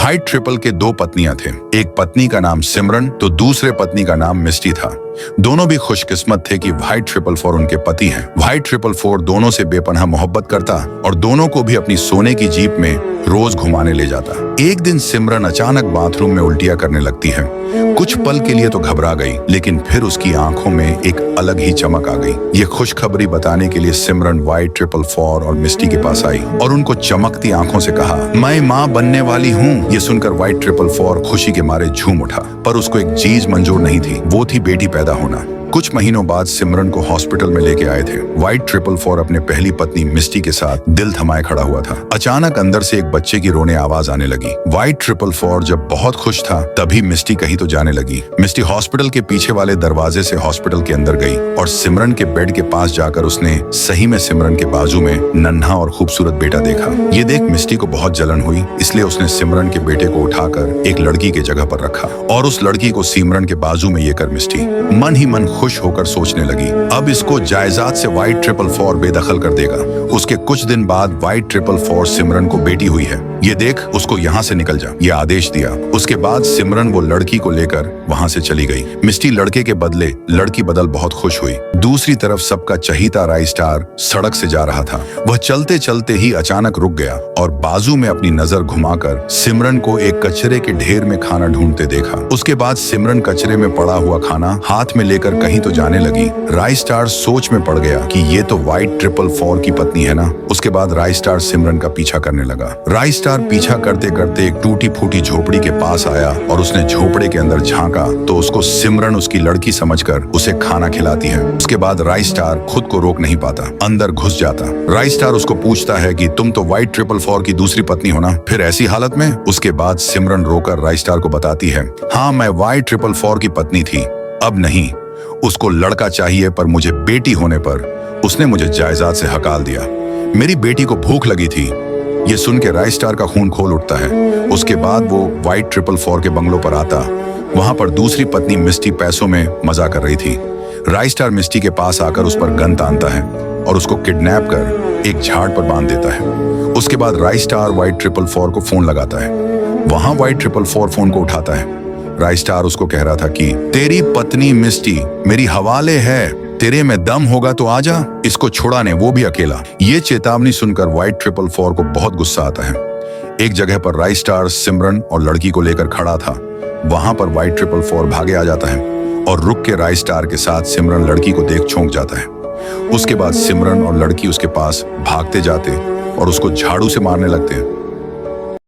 White triple के दो पत्नियां थे। एक पत्नी का नाम सिमरन तो दूसरे पत्नी का नाम मिस्टी था। दोनों भी खुशकिस्मत थे कि व्हाइट ट्रिपल फोर उनके पति हैं। व्हाइट ट्रिपल फोर दोनों से बेपनाह मोहब्बत करता और दोनों को भी अपनी सोने की जीप में रोज घुमाने ले जाता। एक दिन सिमरन अचानक बाथरूम में उल्टियां करने लगती है। कुछ पल के लिए तो घबरा गई, लेकिन फिर उसकी आंखों में एक अलग ही चमक आ गई। ये खुशखबरी बताने के लिए सिमरन व्हाइट ट्रिपल फोर और मिस्टी के पास आई और उनको चमकती आंखों से कहा, मैं माँ बनने वाली हूँ। ये सुनकर व्हाइट ट्रिपल फोर खुशी के मारे झूम उठा, पर उसको एक चीज मंजूर नहीं थी, वो थी बेटी पैदा होना। कुछ महीनों बाद सिमरन को हॉस्पिटल में लेके आए थे। व्हाइट ट्रिपल फोर अपने पहली पत्नी मिस्टी के साथ दिल थमाए खड़ा हुआ था। अचानक अंदर से एक बच्चे की रोने आवाज आने लगी। व्हाइट ट्रिपल फोर जब बहुत खुश था तभी मिस्टी कहीं तो जाने लगी। मिस्टी हॉस्पिटल के पीछे वाले दरवाजे से हॉस्पिटल के अंदर गई और सिमरन के बेड के पास जाकर उसने सही में सिमरन के बाजू में नन्हा और खूबसूरत बेटा देखा। ये देख मिस्टी को बहुत जलन हुई, इसलिए उसने सिमरन के बेटे को उठाकर एक लड़की के जगह पर रखा और उस लड़की को सिमरन के बाजू में ये कर मिस्टी मन ही मन खुश होकर सोचने लगी, अब इसको जायदाद से व्हाइट ट्रिपल फोर बेदखल कर देगा। उसके कुछ दिन बाद व्हाइट ट्रिपल फोर सिमरन को बेटी हुई है, ये देख उसको यहाँ से निकल जा, ये आदेश दिया। उसके बाद सिमरन वो लड़की को लेकर वहाँ से चली गई। मिस्टी लड़के के बदले लड़की बदल बहुत खुश हुई। दूसरी तरफ सबका चहीता राई स्टार सड़क से जा रहा था। वह चलते चलते ही अचानक रुक गया और बाजू में अपनी नजर घुमाकर सिमरन को एक कचरे के ढेर में खाना ढूंढते देखा। उसके बाद सिमरन कचरे में पड़ा हुआ खाना हाथ में लेकर कहीं तो जाने लगी। राई स्टार सोच में पड़ गया कि ये तो व्हाइट ट्रिपल फोर की पत्नी है ना। उसके बाद राई स्टार सिमरन का पीछा करने लगा। राई स्टार पीछा करते करते एक टूटी फूटी झोपड़ी के पास आया और उसने झोपड़े के अंदर झांका तो उसको सिमरन उसकी लड़की समझकर उसे खाना खिलाती है। उसके बाद राई स्टार खुद को रोक नहीं पाता, अंदर घुस जाता। राई स्टार उसको पूछता है कि तुम तो व्हाइट ट्रिपल फोर की दूसरी पत्नी हो ना, फिर ऐसी हालत में? उसके बाद सिमरन रोकर राई स्टार को बताती है, हाँ मैं व्हाइट ट्रिपल फोर की पत्नी थी, अब नहीं। उसको लड़का चाहिए पर मुझे बेटी होने पर उसने मुझे जायदाद से हकाल दिया। मेरी बेटी को भूख लगी थी। ये सुन के राई स्टार का खून खोल उठता है। उसके बाद वो व्हाइट ट्रिपल फोर के बंगलों पर आता। वहां पर दूसरी पत्नी मिस्टी पैसों में मजा कर रही थी। राई स्टार मिस्टी के पास आकर उस पर गन तानता है और उसको किडनैप कर एक झाड़ पर बांध देता है। उसके बाद राई स्टार व्हाइट ट्रिपल फोर को फोन लगाता है। वहां व्हाइट ट्रिपल फोर फोन को उठाता है। राई स्टार उसको कह रहा था कि तेरी पत्नी मिस्टी मेरी हवाले है, तेरे में दम होगा तो आजा, इसको छुड़ाने, वो भी अकेला। ये चेतावनी सुनकर व्हाइट ट्रिपल फोर को बहुत गुस्सा आता है। एक जगह पर राई स्टार सिमरन और लड़की को लेकर खड़ा था। वहां पर व्हाइट ट्रिपल फोर भागे आ जाता है और रुक के राई स्टार के साथ सिमरन लड़की को देख चौंक जाता है। उसके बाद सिमरन और लड़की उसके पास भागते जाते और उसको झाड़ू से मारने लगते हैं।